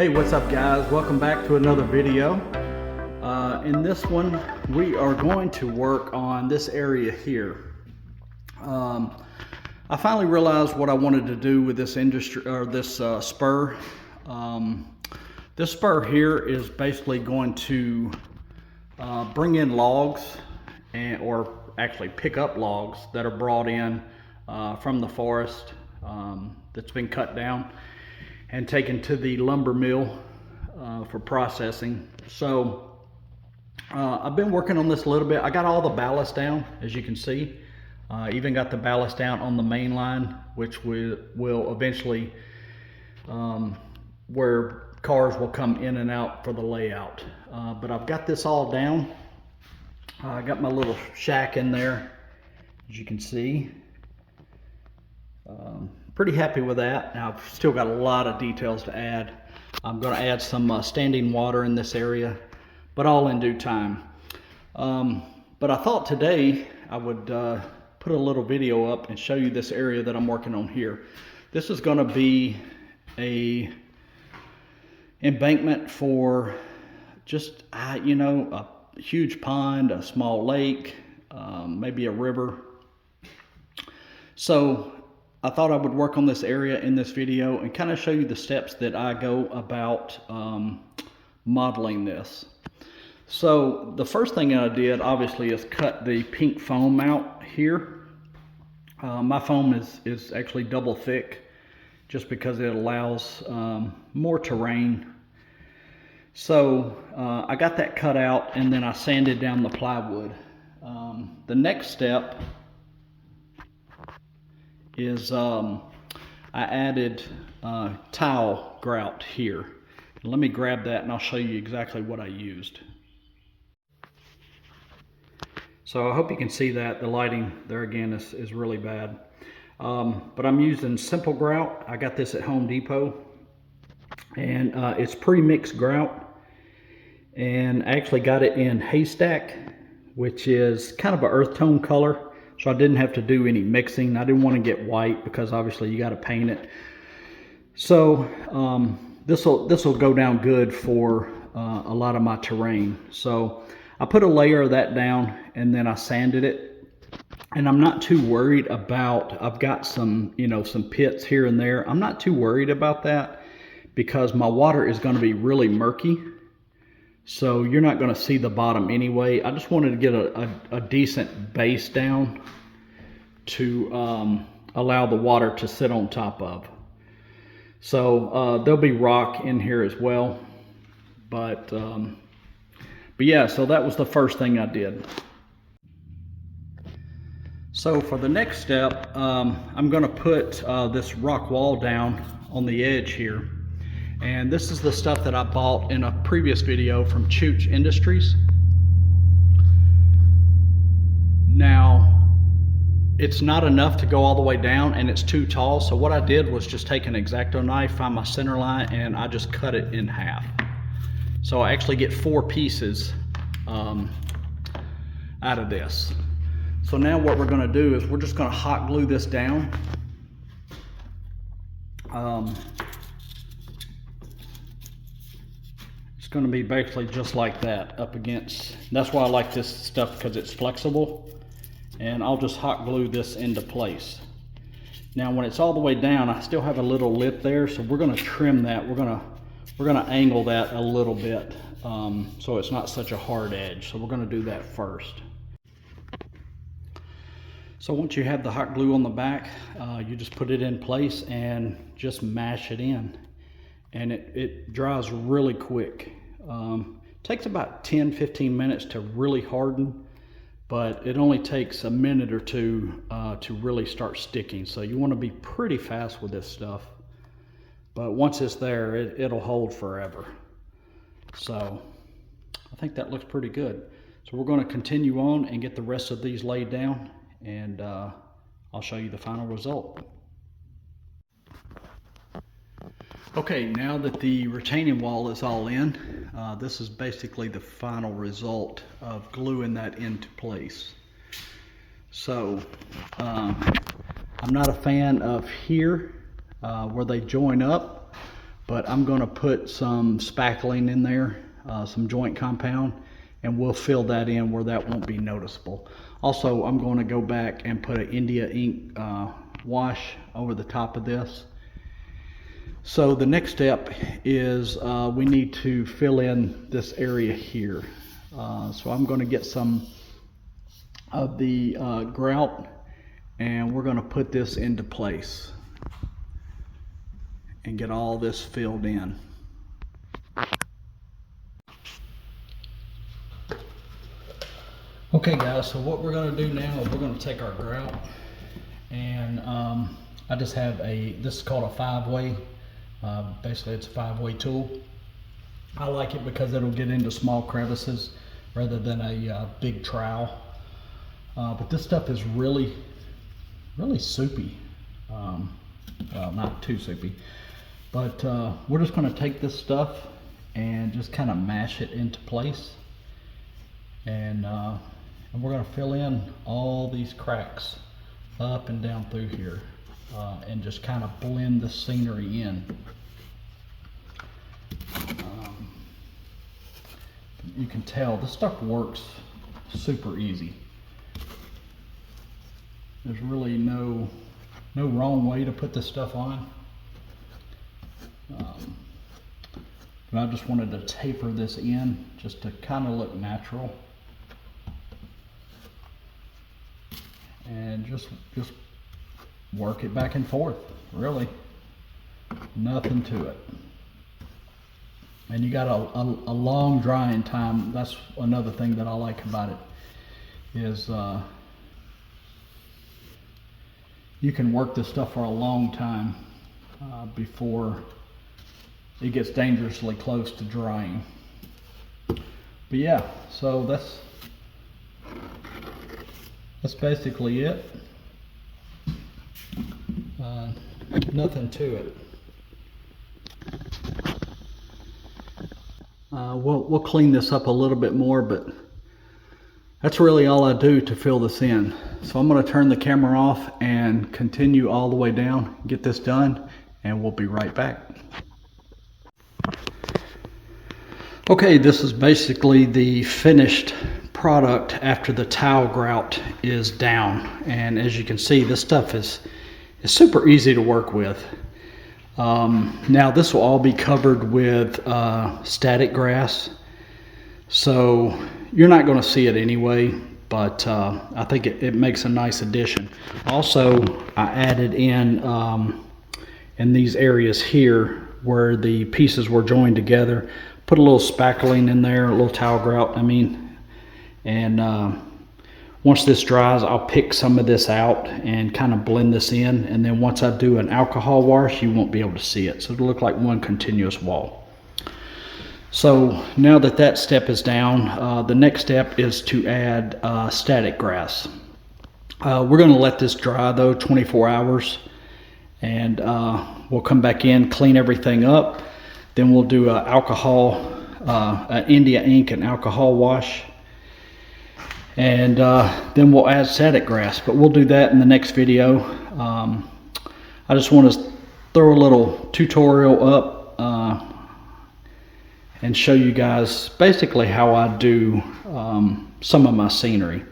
Hey, what's up guys? Welcome back to another video. In this one, we are going to work on this area here. I finally realized what I wanted to do with this spur. This spur here is basically going to bring in logs or actually pick up logs that are brought in from the forest that's been cut down and taken to the lumber mill for processing. So I've been working on this a little bit. I got all the ballast down, as you can see. Even got the ballast down on the main line, which will eventually where cars will come in and out for the layout. But I've got this all down. I got my little shack in there, as you can see. Pretty happy with that. Now I've still got a lot of details to add. I'm going to add some standing water in this area, but all in due time. But I thought today I would put a little video up and show you this area that I'm working on here. This is going to be a embankment for just you know, a huge pond, a small lake, maybe a river. So I thought I would work on this area in this video and kind of show you the steps that I go about modeling this. So the first thing I did obviously is cut the pink foam out here. My foam is actually double thick just because it allows more terrain. So I got that cut out and then I sanded down the plywood. The next step is I added tile grout here. Let me grab that and I'll show you exactly what I used. So I hope you can see that. The lighting there again is really bad. But I'm using simple grout. I got this at Home Depot. And it's pre-mixed grout. And I actually got it in Haystack, which is kind of an earth tone color. So I didn't have to do any mixing. I didn't want to get white because obviously you got to paint it. So this will go down good for a lot of my terrain. So I put a layer of that down and then I sanded it. And I'm not too worried about, I've got some, you know, some pits here and there. I'm not too worried about that because my water is going to be really murky. So you're not going to see the bottom anyway. I just wanted to get a decent base down to allow the water to sit on top of. So there'll be rock in here as well. But yeah, so that was the first thing I did. So for the next step, I'm going to put this rock wall down on the edge here. And this is the stuff that I bought in a previous video from Chooch Industries. Now, it's not enough to go all the way down and it's too tall. So what I did was just take an X-Acto knife, find my center line, and I just cut it in half. So I actually get 4 pieces out of this. So now what we're gonna do is we're just gonna hot glue this down. Going to be basically just like that up against. That's why I like this stuff, because it's flexible, and I'll just hot glue this into place. Now when it's all the way down, I still have a little lip there, so we're going to trim that. We're going to angle that a little bit so it's not such a hard edge. So we're going to do that first. So once you have the hot glue on the back, you just put it in place and just mash it in, and it dries really quick. Takes about 10-15 minutes to really harden, but it only takes a minute or two to really start sticking. So you want to be pretty fast with this stuff, but once it's there, it'll hold forever. So I think that looks pretty good. So we're going to continue on and get the rest of these laid down, and I'll show you the final result. Okay, now that the retaining wall is all in, this is basically the final result of gluing that into place. So I'm not a fan of here where they join up, but I'm going to put some spackling in there, some joint compound, and we'll fill that in where that won't be noticeable. Also, I'm going to go back and put an India ink wash over the top of this. So the next step is we need to fill in this area here. So I'm going to get some of the grout, and we're going to put this into place and get all this filled in. Okay guys, so what we're going to do now is we're going to take our grout, and I just have this is called a 5-way. Basically it's a 5-way tool. I like it because it'll get into small crevices rather than a big trowel. But this stuff is really soupy. Well, not too soupy, but we're just going to take this stuff and just kind of mash it into place, and we're going to fill in all these cracks up and down through here, and just kind of blend the scenery in. You can tell this stuff works super easy. There's really no wrong way to put this stuff on. But I just wanted to taper this in just to kind of look natural. And just work it back and forth, really. Nothing to it. And you got a long drying time. That's another thing that I like about it, is you can work this stuff for a long time before it gets dangerously close to drying. But yeah, so that's basically it. Nothing to it. We'll clean this up a little bit more, but that's really all I do to fill this in. So I'm going to turn the camera off and continue all the way down, get this done, and we'll be right back. Okay, this is basically the finished product after the tile grout is down, and as you can see, this stuff is super easy to work with. Now this will all be covered with static grass, so you're not going to see it anyway, but I think it makes a nice addition. Also, I added in these areas here where the pieces were joined together, put a little spackling in there, a little tile grout, I mean, and once this dries, I'll pick some of this out and kind of blend this in, and then once I do an alcohol wash, you won't be able to see it, so it'll look like one continuous wall. So now that that step is down, the next step is to add static grass. We're going to let this dry though 24 hours, and we'll come back in, clean everything up, then we'll do an India ink and alcohol wash, and then we'll add static grass, but we'll do that in the next video. I just want to throw a little tutorial up and show you guys basically how I do some of my scenery.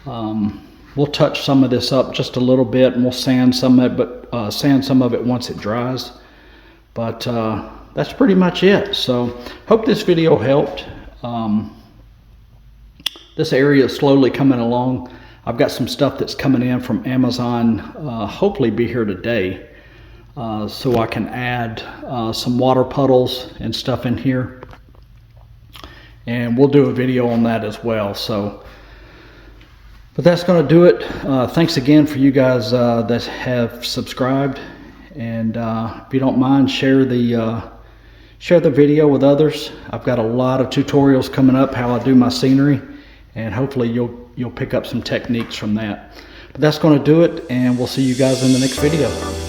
We'll touch some of this up just a little bit, and we'll sand some of it, but sand some of it once it dries. But that's pretty much it. So hope this video helped. This area is slowly coming along. I've got some stuff that's coming in from Amazon, hopefully be here today, so I can add some water puddles and stuff in here, and we'll do a video on that as well. So, but that's going to do it. Thanks again for you guys that have subscribed, and if you don't mind, share the video with others. I've got a lot of tutorials coming up how I do my scenery, and hopefully you'll pick up some techniques from that. But that's going to do it, and we'll see you guys in the next video.